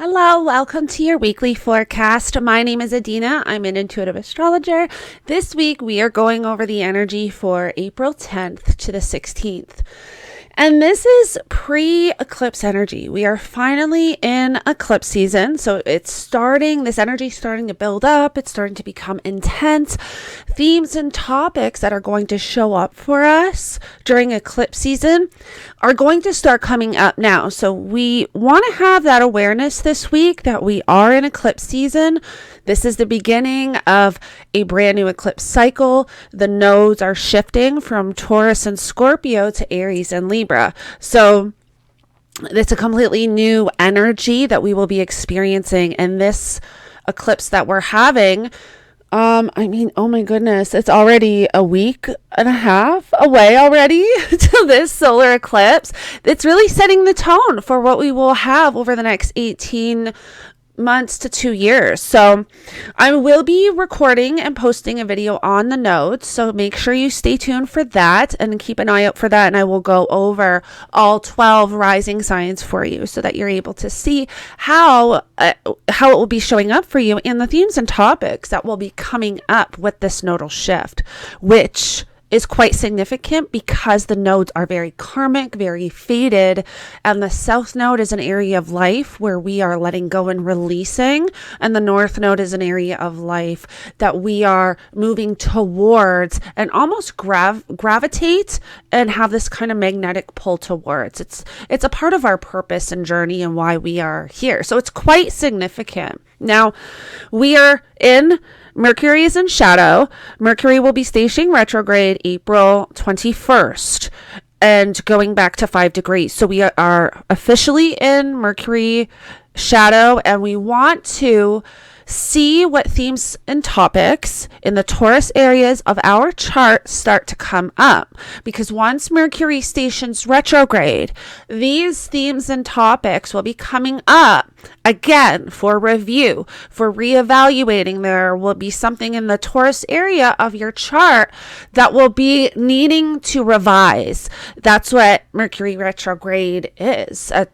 Hello, welcome to your weekly forecast. My name is Adina. I'm an intuitive astrologer. This week we are going over the energy for April 10th to the 16th. And this is pre-eclipse energy. We are finally in eclipse season. So this energy is starting to build up. It's starting to become intense. Themes and topics that are going to show up for us during eclipse season are going to start coming up now. So we want to have that awareness this week that we are in eclipse season. This is the beginning of a brand new eclipse cycle. The nodes are shifting from Taurus and Scorpio to Aries and Libra. So it's a completely new energy that we will be experiencing in this eclipse that we're having. Oh my goodness, it's already a week and a half away already to this solar eclipse. It's really setting the tone for what we will have over the next 18 months to 2 years. So I will be recording and posting a video on the nodes. So make sure you stay tuned for that and keep an eye out for that. And I will go over all 12 rising signs for you so that you're able to see how it will be showing up for you and the themes and topics that will be coming up with this nodal shift, which is quite significant because the nodes are very karmic, very fated, and the south node is an area of life where we are letting go and releasing, and the north node is an area of life that we are moving towards and almost gravitate and have this kind of magnetic pull towards. It's a part of our purpose and journey and why we are here. So it's quite significant. Now, we are in Mercury is in shadow. Mercury will be stationing retrograde April 21st and going back to 5 degrees. So we are officially in Mercury shadow, and we want to see what themes and topics in the Taurus areas of our chart start to come up. Because once Mercury stations retrograde, these themes and topics will be coming up again for review, for reevaluating. There will be something in the Taurus area of your chart that will be needing to revise. That's what Mercury retrograde is, a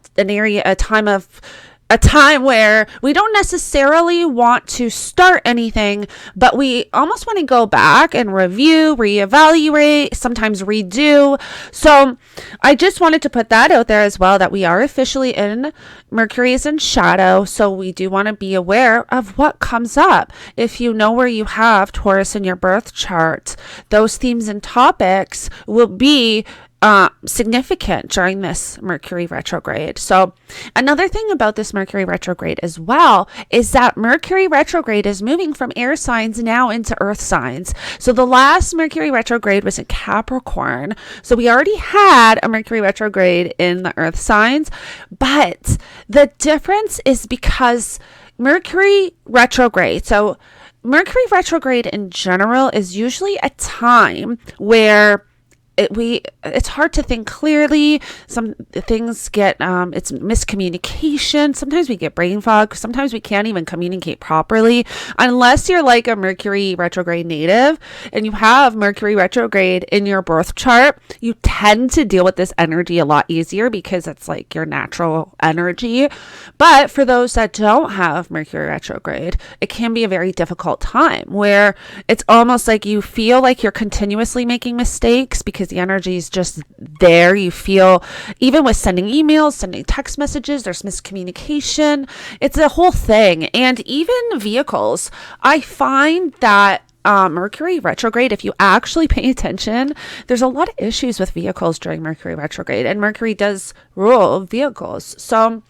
time where we don't necessarily want to start anything, but we almost want to go back and review, reevaluate, sometimes redo. So I just wanted to put that out there as well, that we are officially in Mercury is in shadow. So we do want to be aware of what comes up. If you know where you have Taurus in your birth chart, those themes and topics will be significant during this Mercury retrograde. So another thing about this Mercury retrograde as well is that Mercury retrograde is moving from air signs now into earth signs. So the last Mercury retrograde was in Capricorn. So we already had a Mercury retrograde in the earth signs, but the difference is because Mercury retrograde in general is usually a time where it's hard to think clearly. Some things get it's miscommunication. Sometimes we get brain fog. Sometimes we can't even communicate properly unless you're like a Mercury retrograde native and you have Mercury retrograde in your birth chart. You tend to deal with this energy a lot easier because it's like your natural energy. But for those that don't have Mercury retrograde, it can be a very difficult time where it's almost like you feel like you're continuously making mistakes because the energy is just there. You feel, even with sending emails, sending text messages, there's miscommunication. It's a whole thing. And even vehicles, I find that Mercury retrograde, if you actually pay attention, there's a lot of issues with vehicles during Mercury retrograde, and Mercury does rule vehicles. So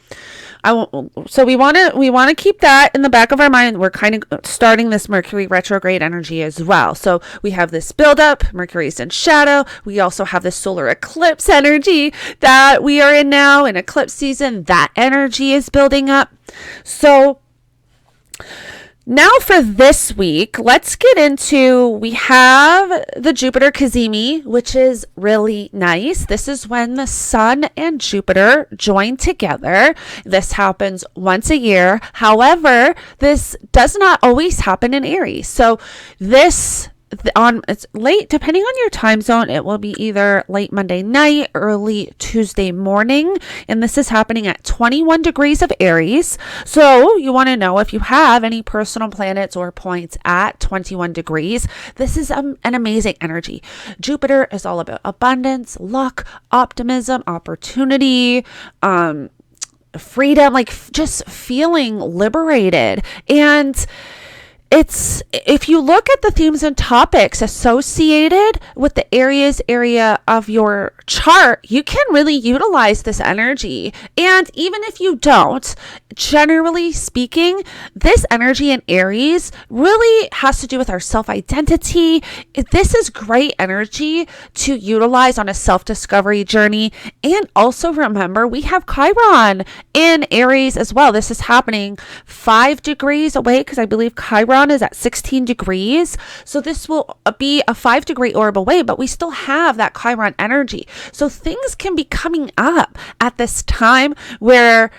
we want to keep that in the back of our mind. We're kind of starting this Mercury retrograde energy as well. So we have this buildup, Mercury's in shadow. We also have this solar eclipse energy that we are in now in eclipse season. That energy is building up. So now for this week, let's get into, we have the Jupiter Cazimi, which is really nice. This is when the Sun and Jupiter join together. This happens once a year. However, this does not always happen in Aries. So this it's late, depending on your time zone, it will be either late Monday night, early Tuesday morning, and this is happening at 21 degrees of Aries. So you want to know if you have any personal planets or points at 21 degrees. This is an amazing energy. Jupiter is all about abundance, luck, optimism, opportunity, freedom, like just feeling liberated. And if you look at the themes and topics associated with the area of your chart, you can really utilize this energy. And even if you don't, generally speaking, this energy in Aries really has to do with our self-identity. This is great energy to utilize on a self-discovery journey. And also remember, we have Chiron in Aries as well. This is happening 5 degrees away, because I believe Chiron is at 16 degrees. So this will be a 5-degree orb away, but we still have that Chiron energy. So things can be coming up at this time where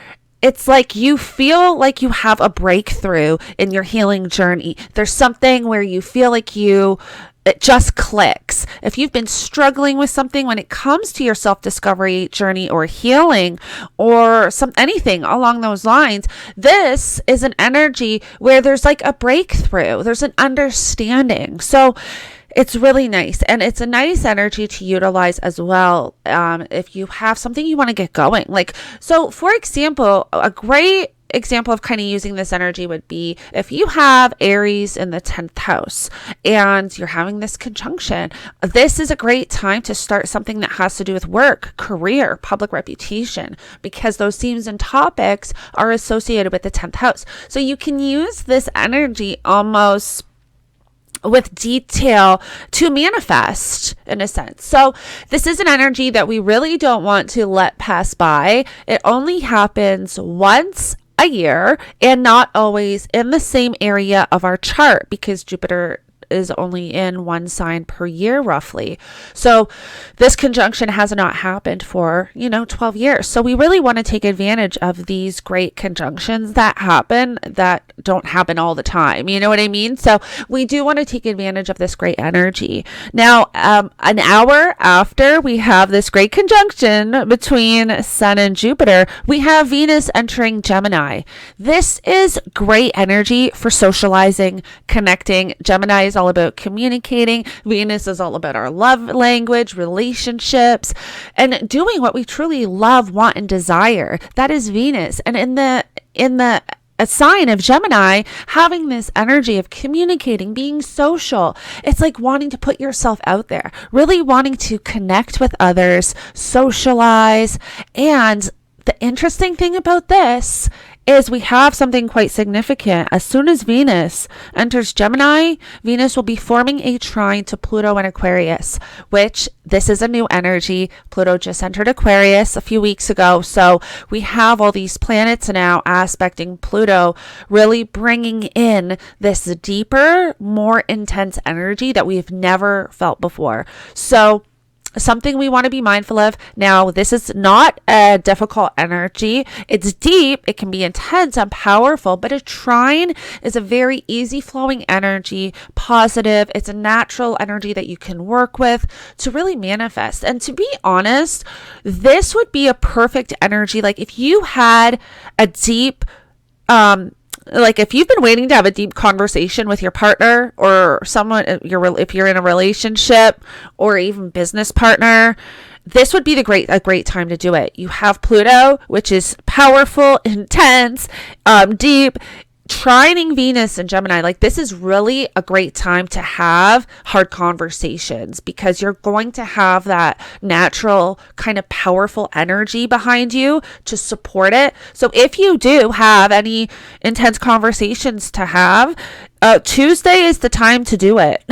it's like you feel like you have a breakthrough in your healing journey. There's something where you feel like it just clicks. If you've been struggling with something when it comes to your self-discovery journey or healing or anything along those lines, this is an energy where there's like a breakthrough. There's an understanding. So it's really nice, and it's a nice energy to utilize as well if you have something you want to get going. Like, so for example, a great example of kind of using this energy would be if you have Aries in the 10th house and you're having this conjunction. This is a great time to start something that has to do with work, career, public reputation, because those themes and topics are associated with the 10th house. So you can use this energy almost with detail to manifest, in a sense. So this is an energy that we really don't want to let pass by. It only happens once a year and not always in the same area of our chart, because Jupiter is only in one sign per year roughly. So this conjunction has not happened for 12 years. So we really want to take advantage of these great conjunctions that happen, that don't happen all the time. You know what I mean? So we do want to take advantage of this great energy. Now, an hour after we have this great conjunction between Sun and Jupiter, we have Venus entering Gemini. This is great energy for socializing, connecting. Gemini is all about communicating. Venus is all about our love language, relationships, and doing what we truly love, want, and desire. That is Venus. And in the a sign of Gemini, having this energy of communicating, being social, it's like wanting to put yourself out there, really wanting to connect with others, socialize. And the interesting thing about this is we have something quite significant. As soon as Venus enters Gemini, Venus will be forming a trine to Pluto and Aquarius, which this is a new energy. Pluto just entered Aquarius a few weeks ago. So we have all these planets now aspecting Pluto, really bringing in this deeper, more intense energy that we've never felt before. So something we want to be mindful of. Now, this is not a difficult energy. It's deep. It can be intense and powerful, but a trine is a very easy flowing energy, positive. It's a natural energy that you can work with to really manifest. And to be honest, this would be a perfect energy. Like if you had a deep, like if you've been waiting to have a deep conversation with your partner or someone, if you're in a relationship or even business partner, this would be a great time to do it. You have Pluto, which is powerful, intense, deep, trining Venus and Gemini. Like this is really a great time to have hard conversations, because you're going to have that natural kind of powerful energy behind you to support it. So if you do have any intense conversations to have, Tuesday is the time to do it.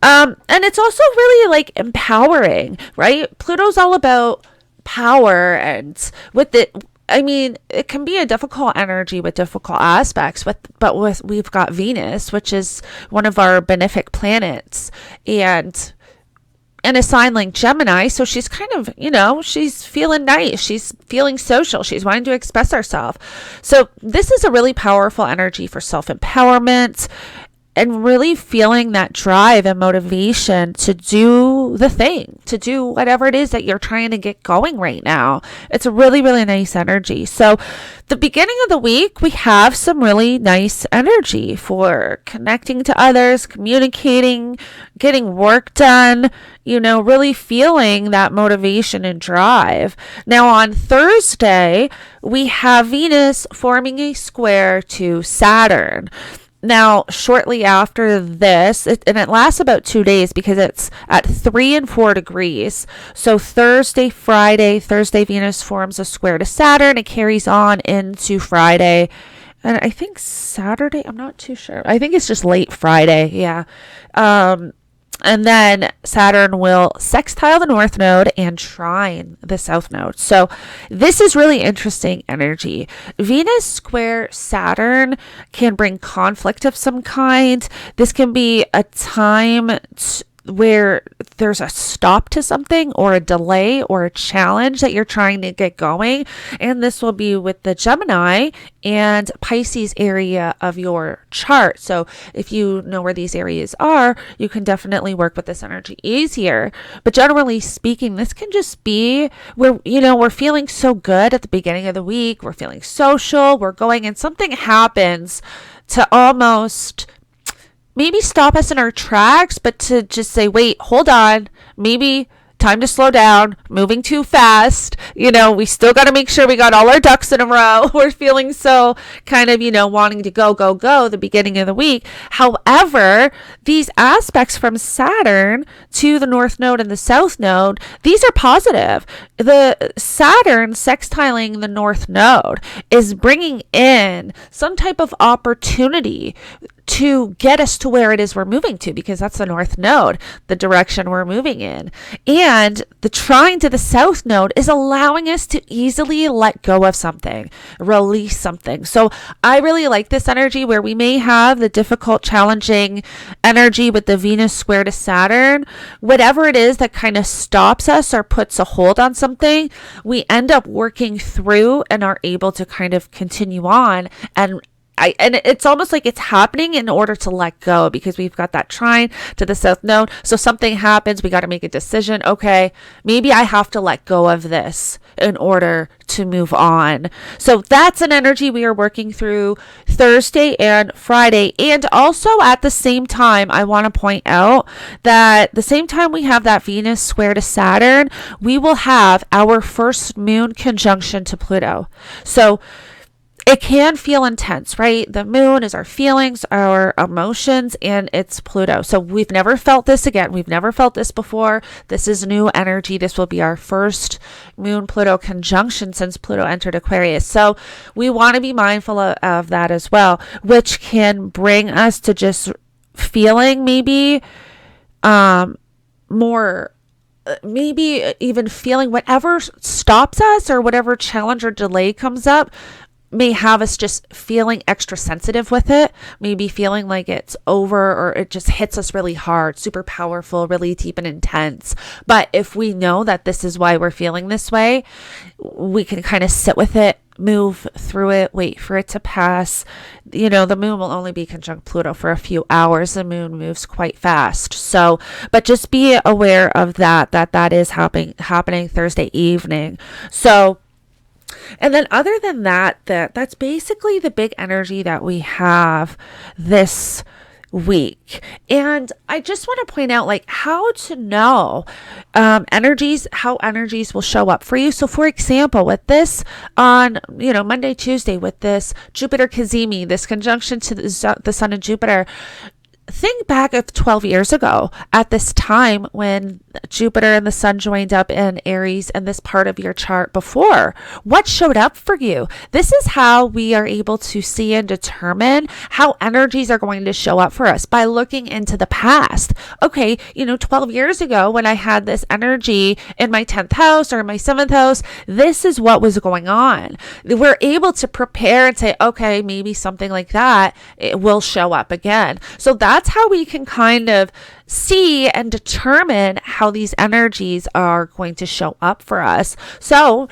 And it's also really like empowering, right? Pluto's all about power, and it can be a difficult energy with difficult aspects, but we've got Venus, which is one of our benefic planets, and in a sign like Gemini. So she's kind of, she's feeling nice. She's feeling social. She's wanting to express herself. So this is a really powerful energy for self-empowerment. and really feeling that drive and motivation to do the thing, to do whatever it is that you're trying to get going right now. It's a really, really nice energy. So the beginning of the week, we have some really nice energy for connecting to others, communicating, getting work done, really feeling that motivation and drive. Now on Thursday, we have Venus forming a square to Saturn. Now, shortly after this, and it lasts about 2 days because it's at 3 and 4 degrees. So Thursday, Venus forms a square to Saturn. It carries on into Friday. And I think Saturday, I'm not too sure. I think it's just late Friday. Yeah. And then Saturn will sextile the north node and trine the south node. So this is really interesting energy. Venus square Saturn can bring conflict of some kind. This can be a time where there's a stop to something or a delay or a challenge that you're trying to get going. And this will be with the Gemini and Pisces area of your chart. So if you know where these areas are, you can definitely work with this energy easier. But generally speaking, this can just be where, we're feeling so good at the beginning of the week. We're feeling social. We're going and something happens to almost maybe stop us in our tracks, but to just say, wait, hold on, maybe time to slow down, moving too fast. We still got to make sure we got all our ducks in a row. We're feeling so kind of, wanting to go the beginning of the week. However, these aspects from Saturn to the north node and the south node, these are positive. The Saturn sextiling the north node is bringing in some type of opportunity to get us to where it is we're moving to, because that's the north node, the direction we're moving in. And the trine to the south node is allowing us to easily let go of something, release something. So I really like this energy where we may have the difficult, challenging energy with the Venus square to Saturn. Whatever it is that kind of stops us or puts a hold on something, we end up working through and are able to kind of continue on. And it's almost like it's happening in order to let go, because we've got that trine to the south node. So something happens, we got to make a decision. Okay, maybe I have to let go of this in order to move on. So that's an energy we are working through Thursday and Friday. And also at the same time, I want to point out that the same time we have that Venus square to Saturn, we will have our first moon conjunction to Pluto. So it can feel intense, right? The moon is our feelings, our emotions, and it's Pluto. So we've never felt this again. We've never felt this before. This is new energy. This will be our first moon-Pluto conjunction since Pluto entered Aquarius. So we want to be mindful of that as well, which can bring us to just feeling maybe more, maybe even feeling whatever stops us or whatever challenge or delay comes up may have us just feeling extra sensitive with it, maybe feeling like it's over or it just hits us really hard, super powerful, really deep and intense. But if we know that this is why we're feeling this way, we can kind of sit with it, move through it, wait for it to pass. The moon will only be conjunct Pluto for a few hours. The moon moves quite fast. So, but just be aware of that is happening Thursday evening. So, and then other than that's basically the big energy that we have this week. And I just want to point out how to know how energies will show up for you. So for example, with this on Monday, Tuesday, with this Jupiter Cazimi, this conjunction to the Sun and Jupiter, think back of 12 years ago at this time when Jupiter and the Sun joined up in Aries and this part of your chart before. What showed up for you? This is how we are able to see and determine how energies are going to show up for us, by looking into the past. Okay, 12 years ago when I had this energy in my 10th house or my 7th house, this is what was going on. We're able to prepare and say, okay, maybe something like that, it will show up again. So that's how we can kind of see and determine how these energies are going to show up for us. So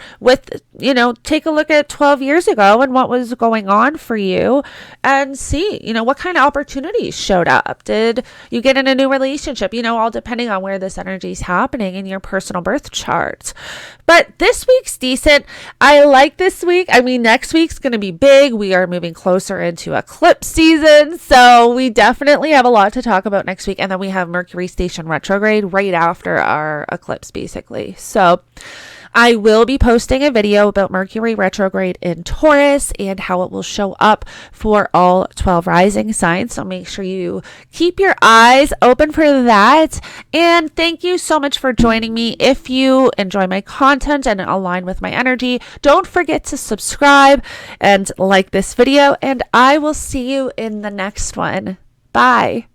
take a look at 12 years ago and what was going on for you, and see, what kind of opportunities showed up. Did you get in a new relationship? All depending on where this energy is happening in your personal birth chart. But this week's decent. I like this week. Next week's going to be big. We are moving closer into eclipse season. So we definitely have a lot to talk about next week. And then we have Mercury station retrograde right after our eclipse, basically. So I will be posting a video about Mercury retrograde in Taurus and how it will show up for all 12 rising signs. So make sure you keep your eyes open for that. And thank you so much for joining me. If you enjoy my content and align with my energy, don't forget to subscribe and like this video. And I will see you in the next one. Bye.